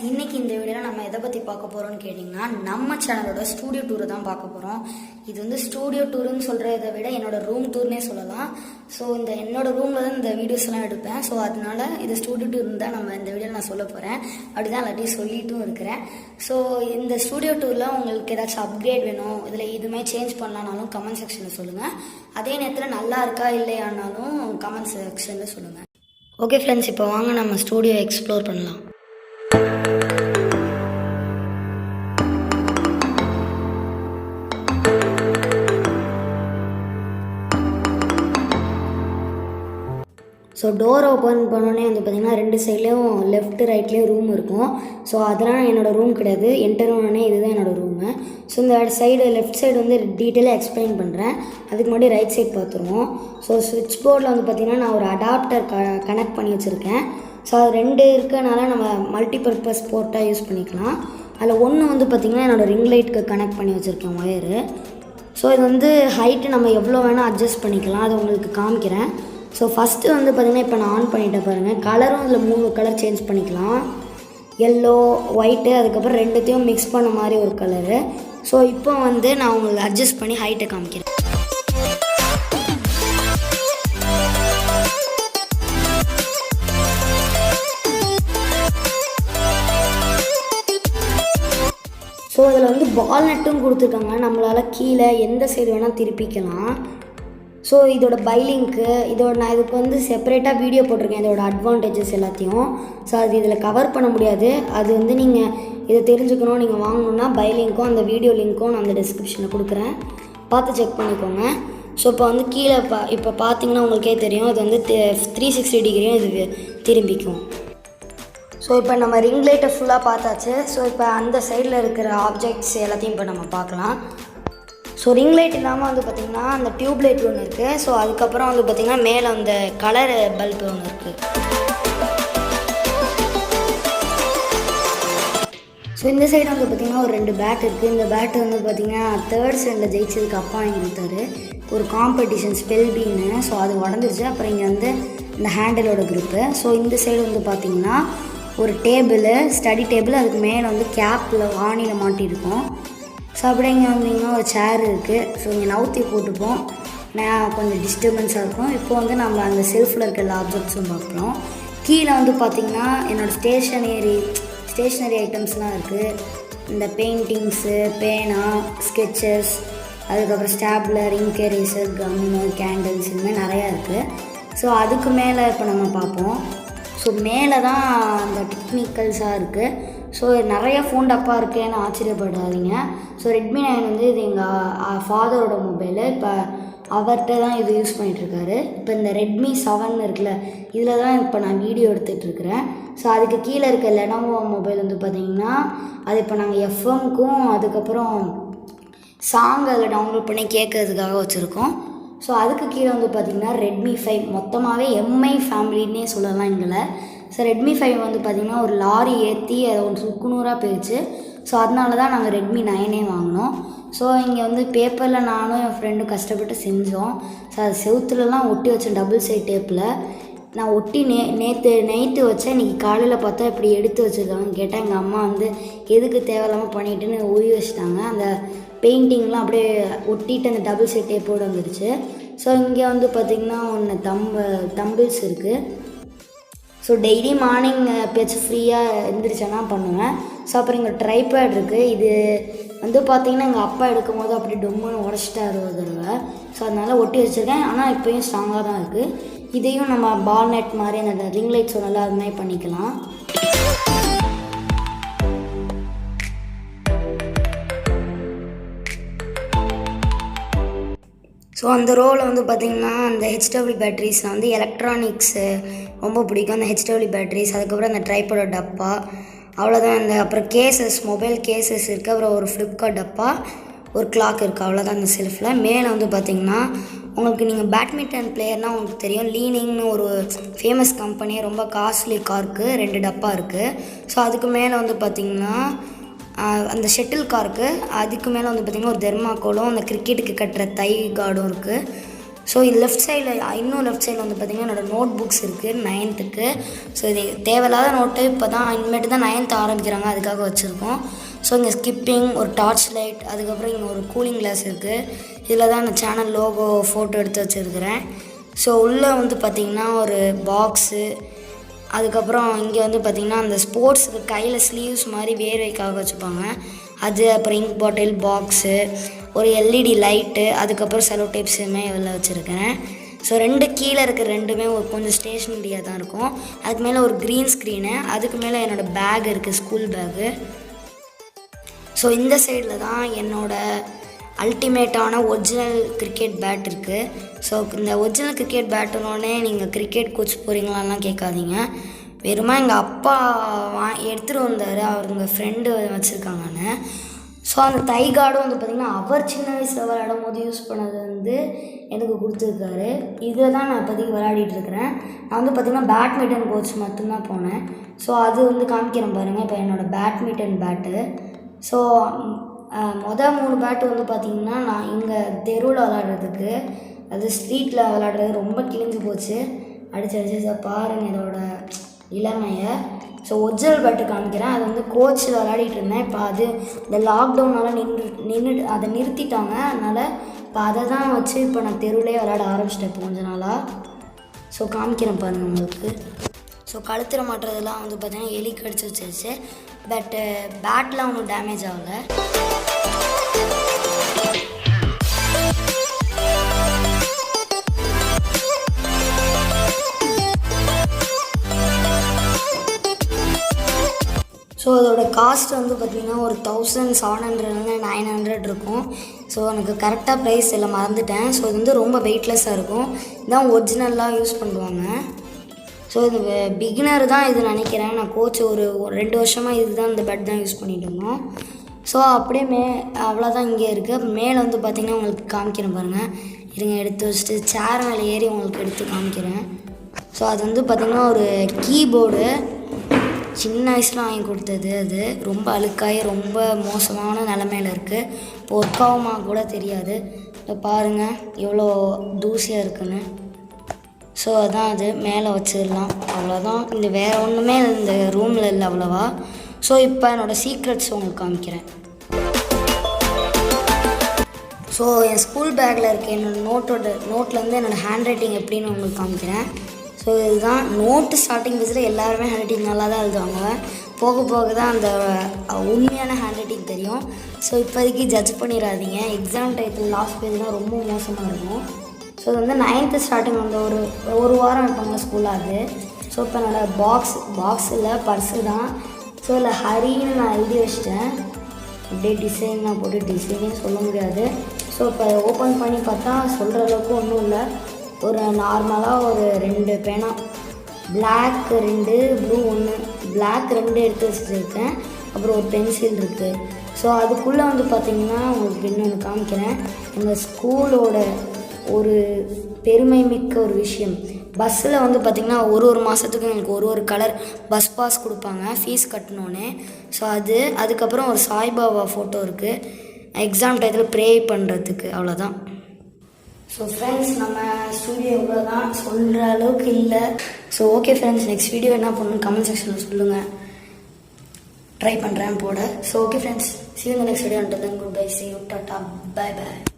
இன்றைக்கி இந்த வீடியோவில் நம்ம எதை பற்றி பார்க்க போகிறோம்னு கேட்டிங்கன்னா நம்ம சேனலோட ஸ்டூடியோ டூரை தான் பார்க்க போகிறோம். இது வந்து ஸ்டூடியோ டூருன்னு சொல்கிறத விட என்னோடய ரூம் டூர்னே சொல்லலாம். ஸோ என்னோடய ரூமில் தான் இந்த வீடியோஸ்லாம் எடுப்பேன். ஸோ அதனால இது ஸ்டூடியோ டூர்னு தான் நம்ம இந்த வீடியோவில் நான் சொல்ல போகிறேன். அப்படி தான் எல்லாத்தையும் சொல்லிட்டும் இருக்கிறேன். ஸோ இந்த ஸ்டூடியோ டூரில் உங்களுக்கு ஏதாச்சும் அப்கிரேட் வேணும், இதில் இதுவுமே சேஞ்ச் பண்ணலான்னாலும் கமெண்ட் செக்ஷனில் சொல்லுங்கள். அதே நேரத்தில் நல்லா இருக்கா இல்லையானாலும் கமெண்ட் செக்ஷனில் சொல்லுங்கள். ஓகே ஃப்ரெண்ட்ஸ், இப்போ வாங்க நம்ம ஸ்டூடியோ எக்ஸ்ப்ளோர் பண்ணலாம். ஸோ டோர் ஓப்பன் பண்ணோன்னே வந்து பார்த்திங்கன்னா ரெண்டு சைட்லேயும் லெஃப்ட் ரைட்லேயும் ரூம் இருக்கும். ஸோ அதெல்லாம் என்னோடய ரூம் கிடையாது. என்டர் ஆனோடனே இதுதான் என்னோடய ரூமு. ஸோ இந்த சைடு லெஃப்ட் சைடு வந்து டீட்டெயிலாக எக்ஸ்பிளைன் பண்ணுறேன். அதுக்கு முன்னாடி ரைட் சைட் பார்த்துருவோம். ஸோ சுவிட்ச் போர்டில் வந்து பார்த்திங்கன்னா நான் ஒரு அடாப்டர் கனெக்ட் பண்ணி வச்சுருக்கேன். ஸோ அது ரெண்டு இருக்கனால நம்ம மல்டிபர்பஸ் போர்ட்டாக யூஸ் பண்ணிக்கலாம். அதில் ஒன்று வந்து பார்த்திங்கன்னா என்னோடய ரிங் லைட்டுக்கு கனெக்ட் பண்ணி வச்சுருக்கேன் ஒயரு. ஸோ இது வந்து ஹைட்டு நம்ம எவ்வளோ வேணால் அட்ஜஸ்ட் பண்ணிக்கலாம். அதை உங்களுக்கு காமிக்கிறேன். ஸோ ஃபஸ்ட்டு வந்து பார்த்திங்கன்னா இப்போ நான் ஆன் பண்ணிட்டேன் பாருங்கள். கலரும் இதில் 3 கலர் சேஞ்ச் பண்ணிக்கலாம். எல்லோ, ஒயிட்டு, அதுக்கப்புறம் ரெண்டுத்தையும் மிக்ஸ் பண்ண மாதிரி ஒரு கலரு. ஸோ இப்போ வந்து நான் உங்களுக்கு அட்ஜஸ்ட் பண்ணி ஹைட்டை காமிக்கிறேன். ஸோ இதில் வந்து பால் நெட்டும் கொடுத்துருக்காங்க. நம்மளால் கீழே எந்த சைடு வேணால் திருப்பிக்கலாம். ஸோ இதோட பைலிங்க்கு நான் இதுக்கு வந்து செப்பரேட்டாக வீடியோ போட்டிருக்கேன் இதோட அட்வான்டேஜஸ் எல்லாத்தையும். ஸோ அது இதில் கவர் பண்ண முடியாது. அது வந்து நீங்கள் இதை தெரிஞ்சுக்கணும், நீங்கள் வாங்கணுன்னா பைலிங்க்கும் அந்த வீடியோ லிங்க்கும் நான் அந்த டிஸ்கிரிப்ஷனில் கொடுக்குறேன், பார்த்து செக் பண்ணிக்கோங்க. ஸோ இப்போ வந்து கீழே இப்போ பார்த்தீங்கன்னா உங்களுக்கே தெரியும், இது வந்து 360 டிகிரியும் இது திரும்பிக்கும். ஸோ இப்போ நம்ம ரிங் லைட்டை ஃபுல்லாக பார்த்தாச்சு. ஸோ இப்போ அந்த சைடில் இருக்கிற ஆப்ஜெக்ட்ஸ் எல்லாத்தையும் இப்போ நம்ம பார்க்கலாம். ஸோ ரிங் லைட் இல்லாமல் வந்து பார்த்திங்கன்னா அந்த டியூப் லைட் ஒன்று இருக்குது. ஸோ அதுக்கப்புறம் வந்து பார்த்திங்கன்னா மேலே அந்த கலர் பல்பு ஒன்று இருக்குது. ஸோ இந்த சைடு வந்து பார்த்திங்கன்னா ஒரு 2 பேட் இருக்குது. இந்த பேட்டு வந்து பார்த்திங்கன்னா 3rd ஸ்டாண்டர்ட் ஜெயிச்சதுக்கு அப்பா வாங்கி கொடுத்தாரு, ஒரு காம்படிஷன் ஸ்பெல் பீன்னு. ஸோ அது உடஞ்சிருச்சு. அப்புறம் இங்கே வந்து இந்த ஹேண்டிலோட குரூப்பு. ஸோ இந்த சைடு வந்து பார்த்திங்கன்னா ஒரு டேபிள், ஸ்டடி டேபிள், அதுக்கு மேலே வந்து கேப்பில் ஆணியில் மாட்டியிருக்கோம். ஸோ அப்படியே இங்கே வந்தீங்கன்னா ஒரு சேர் இருக்குது. ஸோ இங்கே நவுத்தி போட்டுப்போம், நான் கொஞ்சம் டிஸ்டர்பன்ஸாக இருக்கும். இப்போ வந்து நம்ம அந்த செல்ஃபில் இருக்க எல்லா ஆப்ஜெக்ட்ஸும் பார்க்கலாம். கீழே வந்து பார்த்திங்கன்னா என்னோடய ஸ்டேஷ்னரி ஐட்டம்ஸ்லாம் இருக்குது. இந்த பெயிண்டிங்ஸு, பேனா, ஸ்கெட்சஸ், அதுக்கப்புறம் ஸ்டாப்லர், இங்க் எரேசர், கம்மு, கேண்டில்ஸ், இதுமாதிரி நிறையா இருக்குது. ஸோ அதுக்கு மேலே இப்போ நம்ம பார்ப்போம். ஸோ மேலே தான் அந்த டெக்னிக்கல்ஸாக இருக்குது. ஸோ நிறையா ஃபோன் டப்பா இருக்கேன்னு ஆச்சரியப்படாதீங்க. ஸோ ரெட்மி 9 வந்து இது எங்கள் ஃபாதரோட மொபைலு. இப்போ அவர்கிட்ட தான் இது யூஸ் பண்ணிகிட்ருக்காரு. இப்போ இந்த ரெட்மி 7 இருக்குல்ல, இதில் தான் இப்போ நான் வீடியோ எடுத்துகிட்ருக்கிறேன். ஸோ அதுக்கு கீழே இருக்க லெனோவோ மொபைல் வந்து பார்த்திங்கன்னா அது இப்போ நாங்கள் எஃப்எம்க்கும் அதுக்கப்புறம் சாங் அதில் டவுன்லோட் பண்ணி கேட்கறதுக்காக வச்சுருக்கோம். ஸோ அதுக்கு கீழே வந்து பார்த்திங்கன்னா ரெட்மி 5, மொத்தமாகவே எம்ஐ ஃபேமிலின்னே சொல்லலாம் எங்களை. ஸோ ரெட்மி 5 வந்து பார்த்திங்கன்னா ஒரு லாரி ஏற்றி அதை ஒரு சுக்குநூறாக போயிடுச்சு. ஸோ அதனால தான் நாங்கள் ரெட்மி 9 வாங்கினோம். ஸோ இங்கே வந்து பேப்பரில் நானும் என் ஃப்ரெண்டும் கஷ்டப்பட்டு செஞ்சோம். ஸோ அது செவுத்துலலாம் ஒட்டி வச்சேன் டபுள் சைட் டேப்பில். நான் ஒட்டி நேற்று நைட்டு வச்சேன். இன்றைக்கி காலையில் பார்த்தா இப்படி எடுத்து வச்சுருக்காங்கன்னு கேட்டால் எங்கள் அம்மா வந்து எதுக்கு தேவையில்லாமல் பண்ணிட்டுன்னு உரி வச்சுட்டாங்க. அந்த பெயிண்டிங்லாம் அப்படியே ஒட்டிட்டு அந்த டபுள் சைட் டேப்போடு வந்துடுச்சு. ஸோ இங்கே வந்து பார்த்திங்கன்னா ஒன்று தம்பிள்ஸ் இருக்குது. ஸோ டெய்லி மார்னிங் எப்பயாச்சும் ஃப்ரீயாக எழுந்திரிச்சேன்னா பண்ணுவேன். ஸோ அப்புறம் இங்கே ட்ரைபேட் இருக்குது. இது வந்து பார்த்திங்கன்னா எங்கள் அப்பா எடுக்கும் போது அப்படி டொம்முன்னு உடச்சிட்டாரு ஒரு தடவை. ஸோ அதனால் ஒட்டி வச்சுருக்கேன். ஆனால் இப்போயும் ஸ்ட்ராங்காக தான் இருக்குது. இதையும் நம்ம பால் நெட் மாதிரி அந்த ரிங் லைட் சொன்னால அது மாதிரி பண்ணிக்கலாம். ஸோ அந்த ரோவில் வந்து பார்த்திங்கன்னா அந்த ஹெச்டபிள்யூ பேட்ரிஸ் வந்து எலக்ட்ரானிக்ஸு ரொம்ப பிடிக்கும். அந்த ஹெச்டபிள்யூ பேட்ரிஸ், அதுக்கப்புறம் அந்த ட்ரைபோட டப்பா, அவ்வளோதான். அந்த அப்புறம் கேசஸ், மொபைல் கேசஸ் இருக்குது. அப்புறம் ஒரு ஃப்ளிப்கார்ட் டப்பா, ஒரு கிளாக் இருக்குது. அவ்வளோதான் அந்த செல்ஃபில். மேலே வந்து பார்த்திங்கன்னா உங்களுக்கு நீங்கள் பேட்மிண்டன் பிளேயர்னால் உங்களுக்கு தெரியும், லீனிங்னு ஒரு ஃபேமஸ் கம்பெனி, ரொம்ப காஸ்ட்லி கார்க்கு 2 டப்பா இருக்குது. ஸோ அதுக்கு மேலே வந்து பார்த்திங்கன்னா அந்த ஷட்டில் கார்க்கு, அதுக்கு மேலே வந்து பார்த்திங்கன்னா ஒரு தெர்மாக்கோலும் அந்த கிரிக்கெட்டுக்கு கட்டுற தை கார்டும் இருக்குது. ஸோ லெஃப்ட் சைடில் இன்னும் லெஃப்ட் சைடில் வந்து பார்த்திங்கன்னா என்னோடய நோட் புக்ஸ் இருக்குது 9th. ஸோ இது தேவையில்லாத நோட்டு இப்போ தான் இனிமேட்டு தான் 9th ஆரம்பிக்கிறாங்க, அதுக்காக வச்சுருக்கோம். ஸோ இங்கே ஸ்கிப்பிங், ஒரு டார்ச் லைட், அதுக்கப்புறம் இங்கே ஒரு கூலிங் கிளாஸ் இருக்குது. இதில் தான் அந்த சேனல் லோகோ ஃபோட்டோ எடுத்து வச்சுருக்கிறேன். ஸோ உள்ளே வந்து பார்த்திங்கன்னா ஒரு பாக்ஸு, அதுக்கப்புறம் இங்கே வந்து பார்த்திங்கன்னா அந்த ஸ்போர்ட்ஸுக்கு கையில் ஸ்லீவ்ஸ் மாதிரி வேர்வைக்காக வச்சுப்பாங்க அது, அப்புறம் இங்க் பாட்டில் பாக்ஸு, ஒரு LED லைட்டு, அதுக்கப்புறம் செலோ டேப்ஸுமே இதில் வச்சுருக்கிறேன். ஸோ 2 கீழே இருக்கிற 2மே ஒரு கொஞ்சம் ஸ்டேஷ்னரியாக தான் இருக்கும். அதுக்கு மேலே ஒரு க்ரீன் ஸ்க்ரீனு, அதுக்கு மேலே என்னோடய பேக் இருக்குது, ஸ்கூல் பேக்கு. ஸோ இந்த சைடில் தான் என்னோடய அல்டிமேட்டான ஒரிஜினல் கிரிக்கெட் பேட் இருக்குது. ஸோ இந்த ஒரிஜினல் கிரிக்கெட் பேட்டுனோடனே நீங்கள் கிரிக்கெட் கோச் போகிறீங்களான்லாம் கேட்காதீங்க. வெறுமா எங்கள் அப்பா எடுத்துகிட்டு வந்தார், அவருங்க ஃப்ரெண்டு வச்சுருக்காங்கன்னு. ஸோ அந்த தை கார்டும் வந்து பார்த்திங்கன்னா அவர் சின்ன வயசில் விளையாடும் போது யூஸ் பண்ணது வந்து எனக்கு கொடுத்துருக்காரு. இதில் தான் நான் இப்போதைக்கு விளையாடிட்டுருக்கிறேன். நான் வந்து பார்த்திங்கன்னா பேட்மிண்டன் கோச் மட்டும்தான் போனேன். ஸோ அது வந்து காமிக்கிறேன் பாருங்கள். இப்போ என்னோடய பேட்மிண்டன் பேட்டு. ஸோ மொதல் 3 பேட்டு வந்து பார்த்திங்கன்னா நான் இங்கே தெருவில் விளையாடுறதுக்கு, அது ஸ்ட்ரீட்டில் விளையாடுறது ரொம்ப கிழிஞ்சு போச்சு, அடிச்சு பாருங்கள் இதோட இளமையை. ஸோ ஒரிஜினல் பேட்டு காமிக்கிறேன். அது வந்து கோச்சில் விளையாடிட்டு இருந்தேன். இப்போ அது இந்த லாக்டவுனால் அதை நிறுத்திட்டாங்க. அதனால் இப்போ அதை தான் வச்சு இப்போ நான் தெருவிலே விளையாட ஆரம்பிச்சிட்டேன் இப்போ கொஞ்ச நாளாக. ஸோ காமிக்கிறேன் பாருங்கள் உங்களுக்கு. ஸோ கழுத்தில் மாட்டுறதுலாம் வந்து பார்த்திங்கன்னா எலி கடிச்சு வச்சிருச்சு. பட்டு பேட்லாம் ஒன்றும் டேமேஜ் ஆகலை. ஸோ அதோட காஸ்ட் வந்து பார்த்திங்கன்னா ஒரு 1700 900 இருக்கும். ஸோ எனக்கு கரெக்டாக ப்ரைஸ் எல்லாம் மறந்துட்டேன். ஸோ இது வந்து ரொம்ப வெயிட்லெஸ்ஸாக இருக்கும். இதான் ஒரிஜினலாக யூஸ் பண்ணுவாங்க. ஸோ இது பிகினர் தான் இது நினைக்கிறேன். நான் கோச் ஒரு 2 வருஷமாக இது தான் இந்த பெட் தான் யூஸ் பண்ணிகிட்டு இருந்தோம். ஸோ அப்படியே அவ்வளோதான் இங்கே இருக்குது. மேலே வந்து பார்த்திங்கன்னா உங்களுக்கு காமிக்கிறேன் பாருங்கள். இருங்க எடுத்து வச்சுட்டு சேர் மேலே ஏறி உங்களுக்கு எடுத்து காமிக்கிறேன். ஸோ அது வந்து பார்த்திங்கன்னா ஒரு கீபோர்டு, சின்ன வயசில் வாங்கி கொடுத்தது. அது ரொம்ப அழுக்காகி ரொம்ப மோசமான நிலமையில் இருக்குது. இப்போ ஒர்க் ஆகுமா கூட தெரியாது. இப்போ பாருங்கள் எவ்வளோ தூசியாக இருக்குன்னு. ஸோ அதான் அது மேலே வச்சிடலாம், அவ்வளோதான். இந்த வேறு ஒன்றுமே இந்த ரூமில் இல்லை அவ்வளோவா. ஸோ இப்போ என்னோடய சீக்ரெட்ஸ் உங்களுக்கு காமிக்கிறேன். ஸோ என் ஸ்கூல் பேக்கில் இருக்க என்னோடய நோட்லேருந்து என்னோடய ஹேண்ட் ரைட்டிங் எப்படின்னு உங்களுக்கு காமிக்கிறேன். ஸோ இதுதான் நோட்டு. ஸ்டார்டிங் பேஜில் எல்லாருமே ஹேண்ட் ரைட்டிங் நல்லா தான் எழுதுவாங்க. போக போக தான் அந்த உண்மையான ஹேண்ட் ரைட்டிங் தெரியும். ஸோ இப்போதைக்கு ஜட்ஜ் பண்ணிடாதீங்க. எக்ஸாம் டைத்தில் லாஸ்ட் பேஜ்லாம் ரொம்ப மோசமாக இருக்கும். ஸோ இது வந்து 9th ஸ்டார்டிங் வந்து ஒரு வாரம் இருப்பாங்க ஸ்கூலில் அது. ஸோ இப்போ என்னோடய பாக்ஸில் பர்ஸு தான். ஸோ இல்லை ஹரின்னு நான் எழுதி வச்சிட்டேன். அப்படியே டிசைன் நான் போட்டு டிசைனே சொல்ல முடியாது. ஸோ இப்போ ஓப்பன் பண்ணி பார்த்தா சொல்கிற அளவுக்கு ஒன்றும் இல்லை. ஒரு நார்மலாக ஒரு 2 பேனா, பிளாக் 2, ப்ளூ 1, பிளாக் 2 எடுத்து வச்சுருக்கேன். அப்புறம் ஒரு பென்சில் இருக்குது. ஸோ அதுக்குள்ளே வந்து பார்த்திங்கன்னா உங்களுக்கு இன்னொன்று காமிக்கிறேன். எங்கள் ஸ்கூலோட ஒரு பெருமை மிக்க ஒரு விஷயம், பஸ்ஸில் வந்து பார்த்திங்கன்னா ஒரு மாதத்துக்கு எங்களுக்கு ஒரு கலர் பஸ் பாஸ் கொடுப்பாங்க ஃபீஸ் கட்டினோன்னே. ஸோ அதுக்கப்புறம் ஒரு சாய்பாபா ஃபோட்டோ இருக்குது எக்ஸாம் டயத்தில் ப்ரே பண்ணுறதுக்கு, அவ்வளோதான். ஸோ ஃப்ரெண்ட்ஸ் நம்ம ஸ்டூடியோ இவ்வளோ தான், சொல்கிற அளவுக்கு இல்லை. So okay friends, next video என்ன பண்ணணும்னு கமெண்ட் செக்ஷனில் சொல்லுங்கள், ட்ரை பண்ணுறேன் போட. So okay friends, see you in the next video. Until then, goodbye, see you, tata, bye bye.